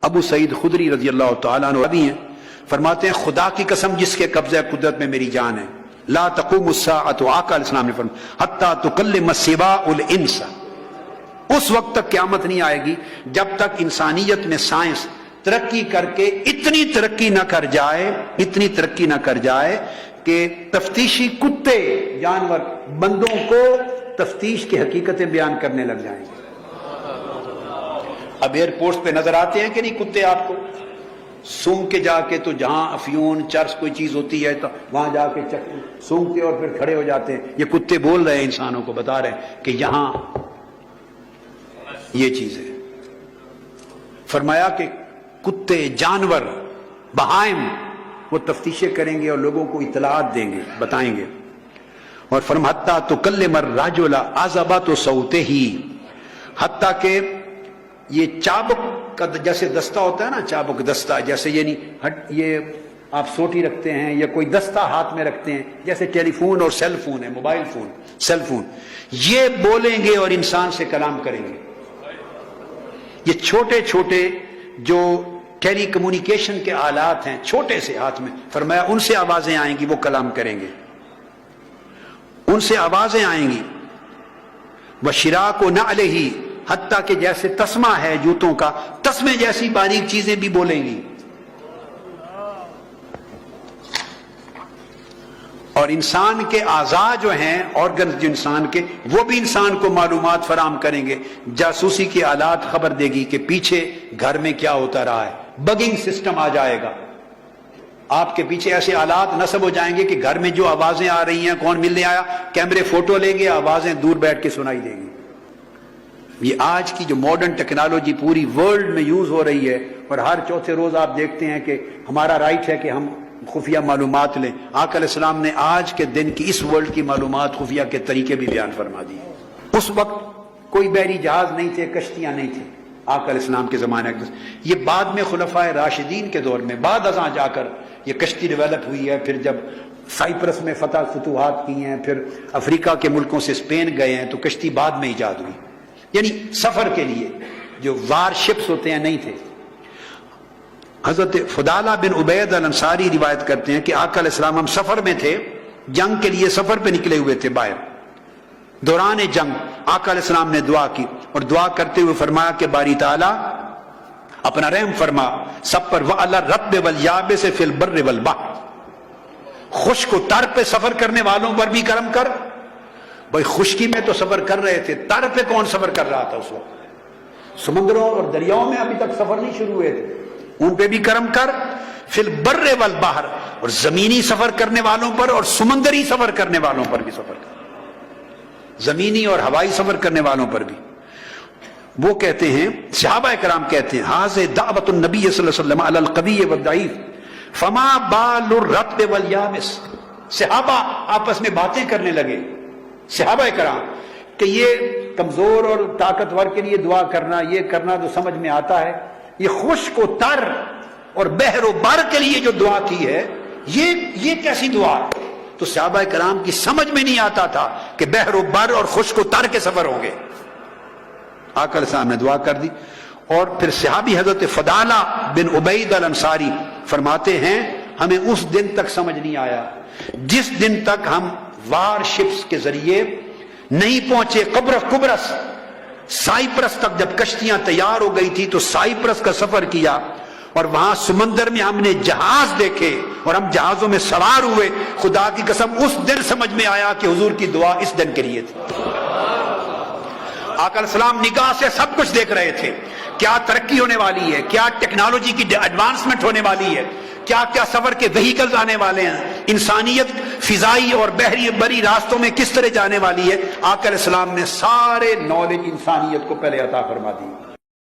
ابو سعید خدری رضی اللہ تعالیٰ عنہ بھی ہیں، فرماتے ہیں خدا کی قسم جس کے قبضہ قدرت میں میری جان ہے، لا تقوم الساعۃ، آقا علیہ السلام نے فرمایا، حتی تکلم السباع الانس، اس وقت تک قیامت نہیں آئے گی جب تک انسانیت میں سائنس ترقی کر کے اتنی ترقی نہ کر جائے کہ تفتیشی کتے جانور بندوں کو تفتیش کی حقیقتیں بیان کرنے لگ جائیں گے۔ اب ایئرپورٹ پہ نظر آتے ہیں کہ نہیں کتے آپ کو، سونگ کے جا کے، تو جہاں افیون چرس کوئی چیز ہوتی ہے تو وہاں جا کے سونگتے اور پھر کھڑے ہو جاتے ہیں۔ یہ کتے بول رہے ہیں، انسانوں کو بتا رہے ہیں کہ یہاں یہ چیز ہے۔ فرمایا کہ کتے، جانور، بہائم وہ تفتیشیں کریں گے اور لوگوں کو اطلاعات دیں گے، بتائیں گے۔ اور فرمایا حتیٰ تکلم الرجل عذبۃ صوتہ، حتیٰ کہ یہ چابک کا جیسے دستہ ہوتا ہے نا، چابک دستہ جیسے، یعنی یہ آپ سوٹی رکھتے ہیں یا کوئی دستہ ہاتھ میں رکھتے ہیں، جیسے ٹیلی فون اور سیل فون ہے، موبائل فون، سیل فون، یہ بولیں گے اور انسان سے کلام کریں گے۔ یہ چھوٹے چھوٹے جو ٹیلی کمیونیکیشن کے آلات ہیں، چھوٹے سے ہاتھ میں، فرمایا ان سے آوازیں آئیں گی، وہ کلام کریں گے، ان سے آوازیں آئیں گی۔ وشراک نعلہ، حتیٰ کہ جیسے تسمہ ہے جوتوں کا، تسمے جیسی باریک چیزیں بھی بولیں گی۔ اور انسان کے اعضاء جو ہیں، آرگنز جو انسان کے، وہ بھی انسان کو معلومات فراہم کریں گے۔ جاسوسی کے آلات خبر دے گی کہ پیچھے گھر میں کیا ہوتا رہا ہے، بگنگ سسٹم آ جائے گا، آپ کے پیچھے ایسے آلات نصب ہو جائیں گے کہ گھر میں جو آوازیں آ رہی ہیں، کون ملنے آیا، کیمرے فوٹو لیں گے، آوازیں دور بیٹھ کے سنائی دیں گی۔ یہ آج کی جو ماڈرن ٹیکنالوجی پوری ورلڈ میں یوز ہو رہی ہے، اور ہر چوتھے روز آپ دیکھتے ہیں کہ ہمارا رائٹ ہے کہ ہم خفیہ معلومات لیں۔ آقا علیہ السلام نے آج کے دن کی اس ورلڈ کی معلومات خفیہ کے طریقے بھی بیان فرما دی۔ اس وقت کوئی بحری جہاز نہیں تھے، کشتیاں نہیں تھیں آقا علیہ السلام کے زمانے میں، یہ بعد میں خلفائے راشدین کے دور میں، بعد ازاں جا کر یہ کشتی ڈیولپ ہوئی ہے۔ پھر جب سائپرس میں فتوحات کی ہیں، پھر افریقہ کے ملکوں سے اسپین گئے ہیں، تو کشتی بعد میں ایجاد ہوئی، یعنی سفر کے لیے جو وار شپس ہوتے ہیں نہیں تھے۔ حضرت فضالہ بن عبید الانصاری روایت کرتے ہیں کہ آقا علیہ السلام ہم سفر میں تھے، جنگ کے لیے سفر پہ نکلے ہوئے تھے باہر، دوران جنگ آقا علیہ السلام نے دعا کی، اور دعا کرتے ہوئے فرمایا کہ باری تعالیٰ اپنا رحم فرما سب پر، وَعَلَى الرَّطْبِ وَالْيَابِسِ فِي الْبَرِّ وَالْبَحْرِ، خشک و تر پہ سفر کرنے والوں پر بھی کرم کر۔ بھائی خشکی میں تو سفر کر رہے تھے، تر پہ کون سفر کر رہا تھا اس وقت؟ سمندروں اور دریاؤں میں ابھی تک سفر نہیں شروع ہوئے تھے، ان پہ بھی کرم کر۔ فی البر والبحر، اور زمینی سفر کرنے والوں پر اور سمندری سفر کرنے والوں پر بھی سفر کر، زمینی اور ہوائی سفر کرنے والوں پر بھی۔ وہ کہتے ہیں، صحابہ کرام کہتے ہیں، ھذہ دعوت النبی صلی اللہ علیہ وسلم علی القوی والضعیف فما بال الرطب والیابس۔ صحابہ آپس میں باتیں کرنے لگے، صحابہ کرام، کہ یہ کمزور اور طاقتور کے لیے دعا کرنا، یہ کرنا تو سمجھ میں آتا ہے، یہ خشک و تر اور بحر و بر کے لیے جو دعا کی ہے، یہ کیسی دعا ہے؟ تو صحابہ کرام کی سمجھ میں نہیں آتا تھا کہ بحر و بر اور خشک و تر کے سفر ہوں گے۔ آقا علیہ السلام نے دعا کر دی۔ اور پھر صحابی حضرت فضالہ بن عبید الانصاری فرماتے ہیں، ہمیں اس دن تک سمجھ نہیں آیا جس دن تک ہم وار شپس کے ذریعے نہیں پہنچے قبرص، سائپرس تک۔ جب کشتیاں تیار ہو گئی تھی تو سائپرس کا سفر کیا، اور وہاں سمندر میں ہم نے جہاز دیکھے اور ہم جہازوں میں سوار ہوئے۔ خدا کی قسم اس دن سمجھ میں آیا کہ حضور کی دعا اس دن کے لیے تھی۔ آقا علیہ السلام نگاہ سے سب کچھ دیکھ رہے تھے، کیا ترقی ہونے والی ہے، کیا ٹیکنالوجی کی ایڈوانسمنٹ ہونے والی ہے، کیا کیا سفر کے وہیکلز آنے والے ہیں، انسانیت فضائی اور بری راستوں میں کس طرح جانے والی ہے۔ آقا علیہ السلام نے سارے نالج انسانیت کو پہلے عطا فرما دی۔